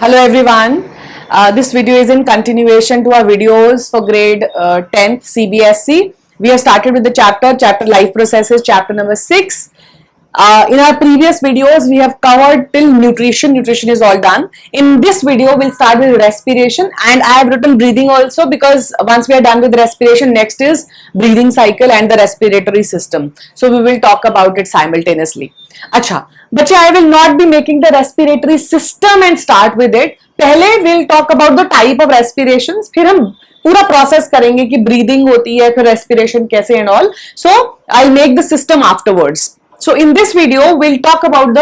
Hello everyone. This video is in continuation to our videos for grade 10th CBSE. We have started with the chapter life processes, chapter number 6. In our previous videos, we have covered till nutrition. Nutrition is all done. In this video, we'll start with respiration, and I have written breathing also because once we are done with respiration, next is breathing cycle and the respiratory system. So we will talk about it simultaneously. अच्छा बच्चे, I will not be making the respiratory system and start with it. पहले we'll talk about the type of respirations, फिर हम पूरा process करेंगे कि breathing होती है, फिर रेस्पिरेशन कैसे and all. So I make the system afterwards. So in this video, we'll talk about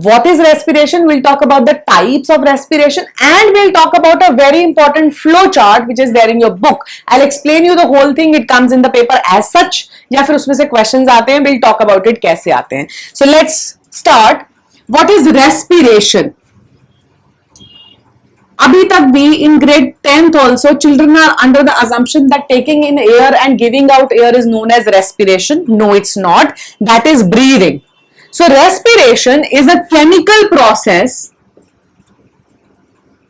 what is respiration, we'll talk about the types of respiration, and we'll talk about a very important flow chart which is there in your book. I'll explain you the whole thing. It comes in the paper as such, या फिर उसमें से questions आते हैं. We'll talk about it कैसे आते हैं. So let's start. What is respiration? अभी तक भी in grade 10th also, children are under the assumption that taking in air and giving out air is known as respiration. No, it's not. That is breathing. So respiration is a chemical process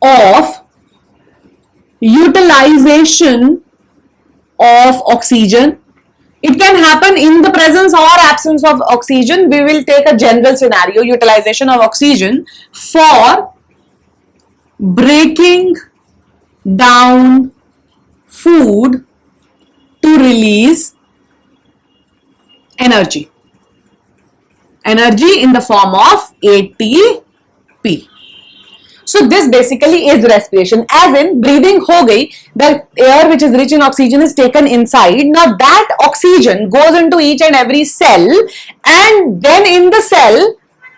of utilization of oxygen. It can happen in the presence or absence of oxygen. We will take a general scenario, utilization of oxygen for breaking down food to release energy. Energy in the form of ATP. So this basically is respiration. As in breathing ho gayi, the air which is rich in oxygen is taken inside. Now that oxygen goes into each and every cell, and then in the cell,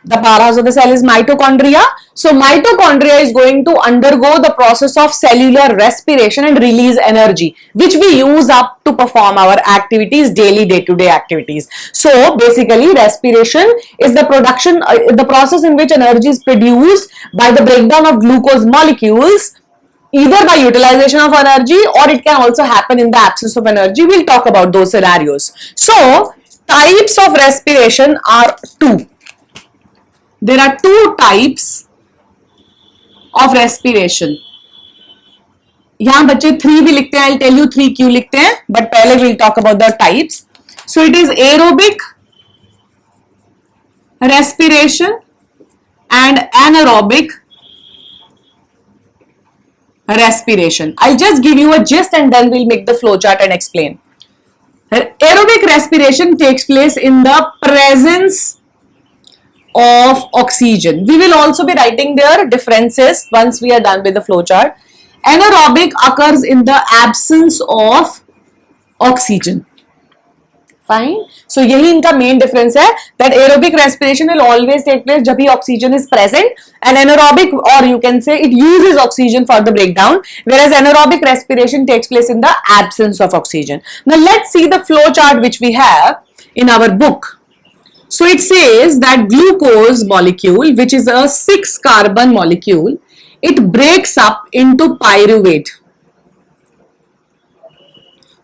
the powerhouse of the cell is mitochondria. So mitochondria is going to undergo the process of cellular respiration and release energy, which we use up to perform our activities, daily day-to-day activities. So basically respiration is the production, the process in which energy is produced by the breakdown of glucose molecules, either by utilization of energy, or it can also happen in the absence of energy. We'll talk about those scenarios. So types of respiration are two. There are two types of respiration. यहाँ बच्चे 3 भी लिखते हैं. I'll tell you 3 क्यों लिखते हैं, but पहले we'll talk about the types. So it is aerobic respiration and anaerobic respiration. I'll just give you a gist and then we'll make the flow chart and explain. Aerobic respiration takes place in the presence of oxygen. We will also be writing their differences once we are done with the flow chart. Anaerobic occurs in the absence of oxygen. Fine. So यही इनका main difference है, that aerobic respiration will always take place जब भी oxygen is present, and anaerobic, or you can say it uses oxygen for the breakdown, whereas anaerobic respiration takes place in the absence of oxygen. Now let's see the flow chart which we have in our book. So it says that glucose molecule, which is a 6-carbon molecule, it breaks up into pyruvate,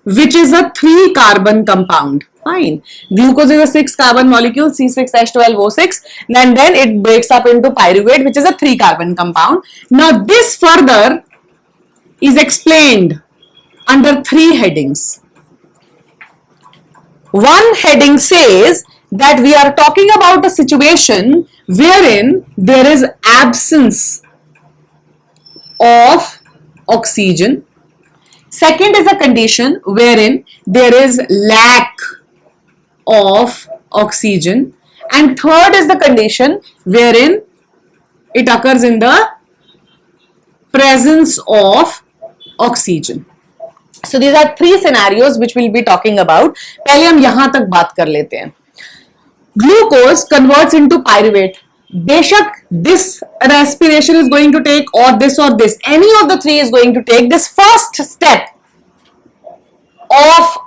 which is a 3-carbon compound. Fine. Glucose is a 6-carbon molecule, C6H12O6, and then it breaks up into pyruvate, which is a 3-carbon compound. Now this further is explained under 3 headings. One heading says that we are talking about a situation wherein there is absence of oxygen. Second is a condition wherein there is lack of oxygen. And third is the condition wherein it occurs in the presence of oxygen. So these are 3 scenarios which we'll be talking about. पहले हम यहाँ तक बात कर लेते हैं. Glucose converts into pyruvate. बेशक this respiration is going to take or this, any of the 3 is going to take. This first step of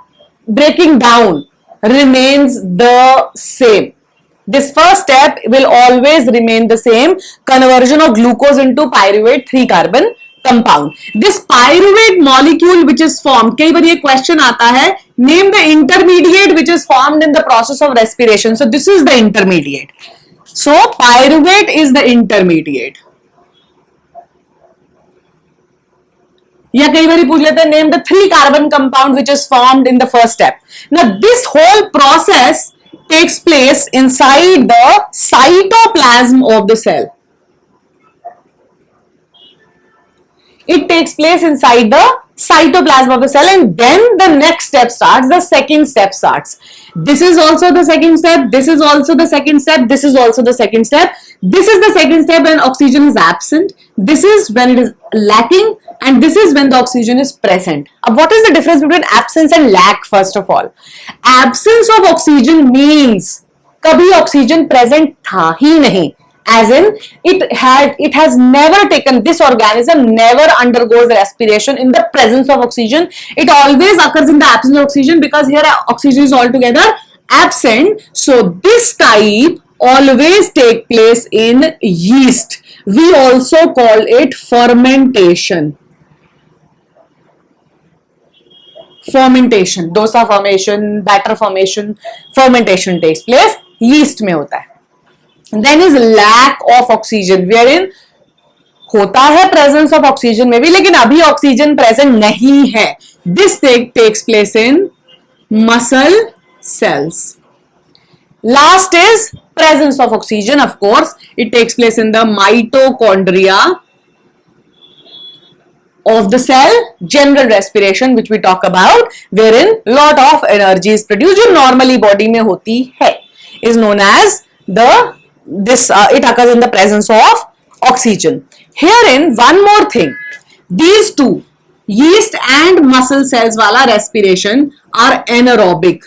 breaking down remains the same. This first step will always remain the same. Conversion of glucose into pyruvate 3-carbon compound. This pyruvate molecule which is formed, कई बार ये question आता है, name the intermediate which is formed in the process of respiration. So this is the intermediate. So pyruvate is the intermediate. या कई बार पूछ लेते हैं name the 3 carbon compound which is formed in the first step. Now this whole process takes place inside the cytoplasm of the cell. It takes place inside the cytoplasm of the cell, and then the next step starts. The second step starts. This is also the second step. This is also the second step. This is also the second step. This is the second step when oxygen is absent. This is when it is lacking, and this is when the oxygen is present. What is the difference between absence and lack? First of all, absence of oxygen means कभी oxygen present था ही नहीं. As in, it has never taken, this organism never undergoes respiration in the presence of oxygen. It always occurs in the absence of oxygen, because here oxygen is altogether absent. So this type always take place in yeast. We also call it fermentation. Fermentation, dosa formation, batter formation, fermentation takes place, yeast में होता है. Then is lack of oxygen, wherein होता है presence of oxygen में भी, लेकिन अभी oxygen present नहीं है. This takes place in muscle cells. Last is presence of oxygen. Of course, it takes place in the mitochondria of the cell. General respiration, which we talk about, wherein lot of energy is produced, जो normally body में होती है, is known as it occurs in the presence of oxygen. Herein, one more thing, these two, yeast and muscle cells wala respiration, are anaerobic.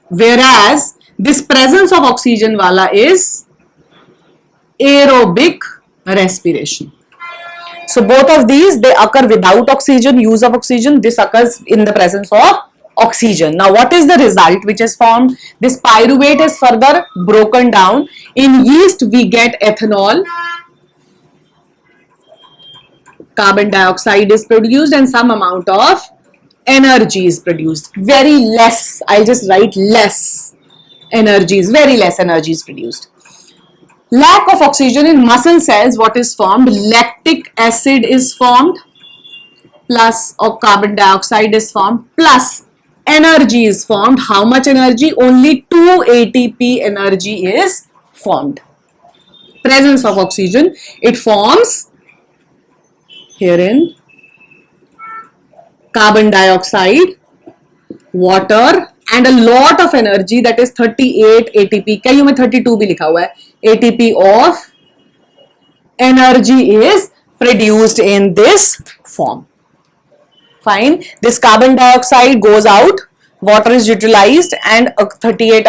Whereas this presence of oxygen wala is aerobic respiration. So both of these, they occur without oxygen, use of oxygen. This occurs in the presence of oxygen. Now what is the result which is formed? This pyruvate is further broken down. In yeast we get ethanol, carbon dioxide is produced, and some amount of energy is produced. Very less, I'll just write less energy, very less energy is produced. Lack of oxygen in muscle cells, what is formed? Lactic acid is formed, plus or carbon dioxide is formed, plus energy is formed. How much energy? Only 2 ATP energy is formed. Presence of oxygen, it forms herein carbon dioxide, water, and a lot of energy, that is 38 ATP. कईयों में 32 भी लिखा हुआ है. ATP of energy is produced in this form. Fine. This carbon dioxide goes out, water is utilized, and a 38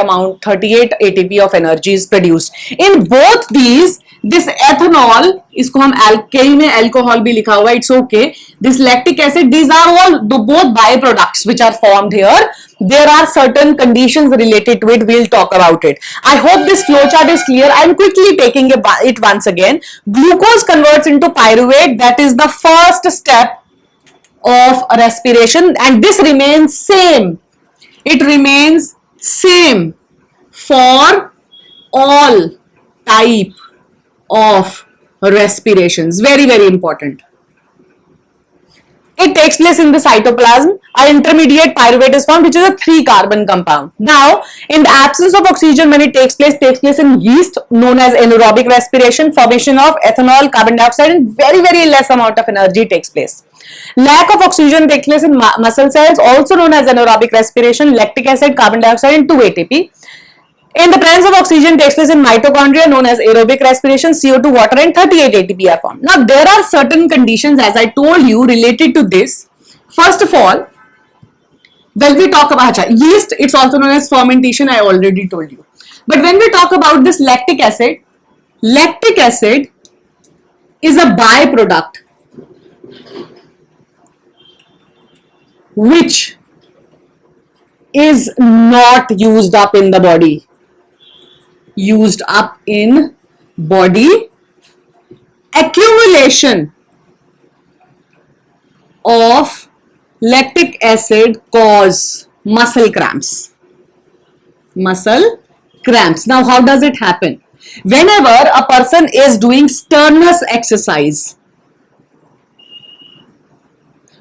ATP of energy is produced. In both these, this ethanol, इसको हम alkyl में alcohol भी लिखा हुआ है, it's okay. This lactic acid, these are all both byproducts which are formed here. There are certain conditions related to it. We'll talk about it. I hope this flowchart is clear. I'm quickly taking it once again. Glucose converts into pyruvate. That is the first step of respiration, and this remains same. It remains same for all type of respirations. Very, very important. It takes place in the cytoplasm. An intermediate pyruvate is formed, which is a 3-carbon compound. Now, in the absence of oxygen, when it takes place in yeast, known as anaerobic respiration. Formation of ethanol, carbon dioxide, and very, very less amount of energy takes place. Lack of oxygen takes place in muscle cells, also known as anaerobic respiration. Lactic acid, carbon dioxide, and 2 ATP. In the presence of oxygen takes place in mitochondria, known as aerobic respiration. CO2, water, and 38 ATP are formed. Now, there are certain conditions, as I told you, related to this. First of all, when we talk about yeast, it's also known as fermentation, I already told you. But when we talk about this lactic acid is a byproduct which is not used up in the body. Accumulation of lactic acid cause muscle cramps. Now, how does it happen? whenever a person is doing strenuous exercise,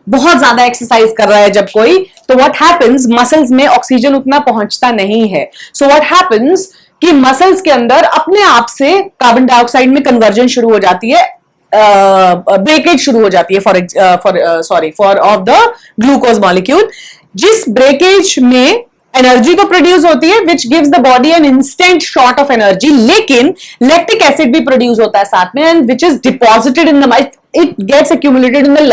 बहुत ज्यादा exercise कर रहा है जब कोई, तो what happens, muscles में oxygen उतना पहुंचता नहीं है. सो व्हाट हैपेंस कि मसल्स के अंदर अपने आप से कार्बन डाइऑक्साइड में कन्वर्जन शुरू हो जाती है, ब्रेकेज शुरू हो जाती है for of the glucose molecule, जिस ब्रेकेज में एनर्जी तो प्रोड्यूस होती है which gives the body an instant shot of energy, लेकिन लैक्टिक एसिड भी प्रोड्यूस होता है साथ में, and which is deposited in the, it gets accumulated in the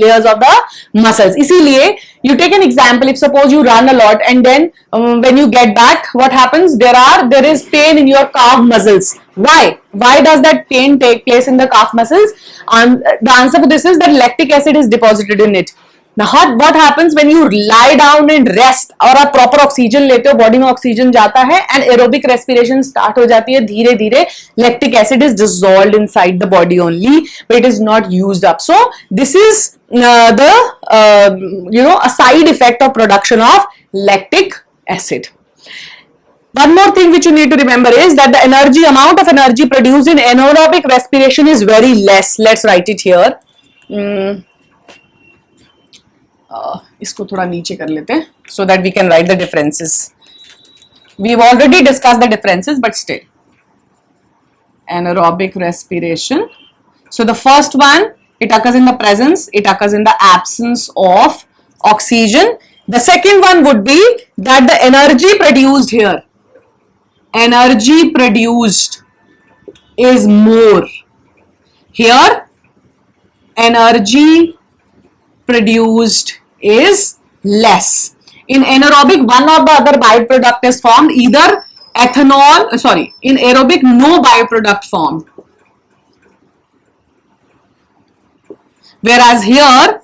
layers of the muscles. इसीलिए you take an example, if suppose you run a lot and then when you get back, what happens, there is pain in your calf muscles. Why does that pain take place in the calf muscles? The answer for this is that lactic acid is deposited in it. Now what happens when you lie down and rest और आप proper oxygen लेते हो, body में oxygen जाता है and aerobic respiration start हो जाती है धीरे धीरे, lactic acid is dissolved inside the body only, but it is not used up. So this is a side effect of production of lactic acid. One more thing which you need to remember is that the amount of energy produced in anaerobic respiration is very less. Let's write it here. इसको थोड़ा नीचे कर लेते हैं so that we can write the differences. We've already discussed the differences, but still. Anaerobic respiration. So the first one, it occurs in the presence, it occurs in the absence of oxygen. The second one would be that the energy produced here, energy produced is more. Here, energy produced is less. In anaerobic, one or the other byproduct is formed, either ethanol, in aerobic, no byproduct formed. Whereas here,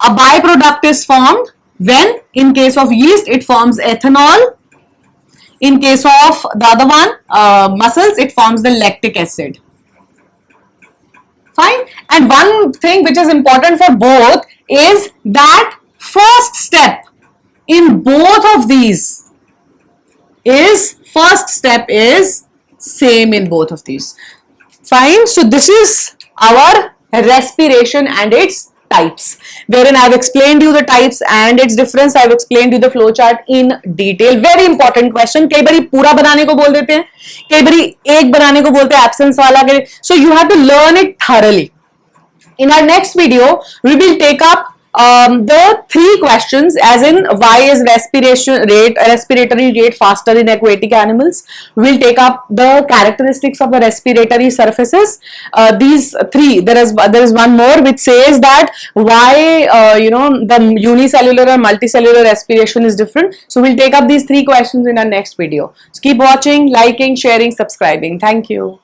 a byproduct is formed when, in case of yeast, it forms ethanol. In case of the other one, muscles, it forms the lactic acid. Fine. And one thing which is important for both is that first step in both of these is, first step is same in both of these. Fine. So this is our respiration and its types, wherein I have explained you the types and its difference. I have explained you the flow chart in detail. Very important question. कई बारी पूरा बनाने को बोल देते हैं, कई बारी एक बनाने को बोलते हैं absence वाला के. So you have to learn it thoroughly. In our next video, we will take up the 3 questions, as in why is respiratory rate faster in aquatic animals. We will take up the characteristics of the respiratory surfaces. These 3. There is one more which says that why the unicellular and multicellular respiration is different. So we will take up these 3 questions in our next video. So keep watching, liking, sharing, subscribing. Thank you.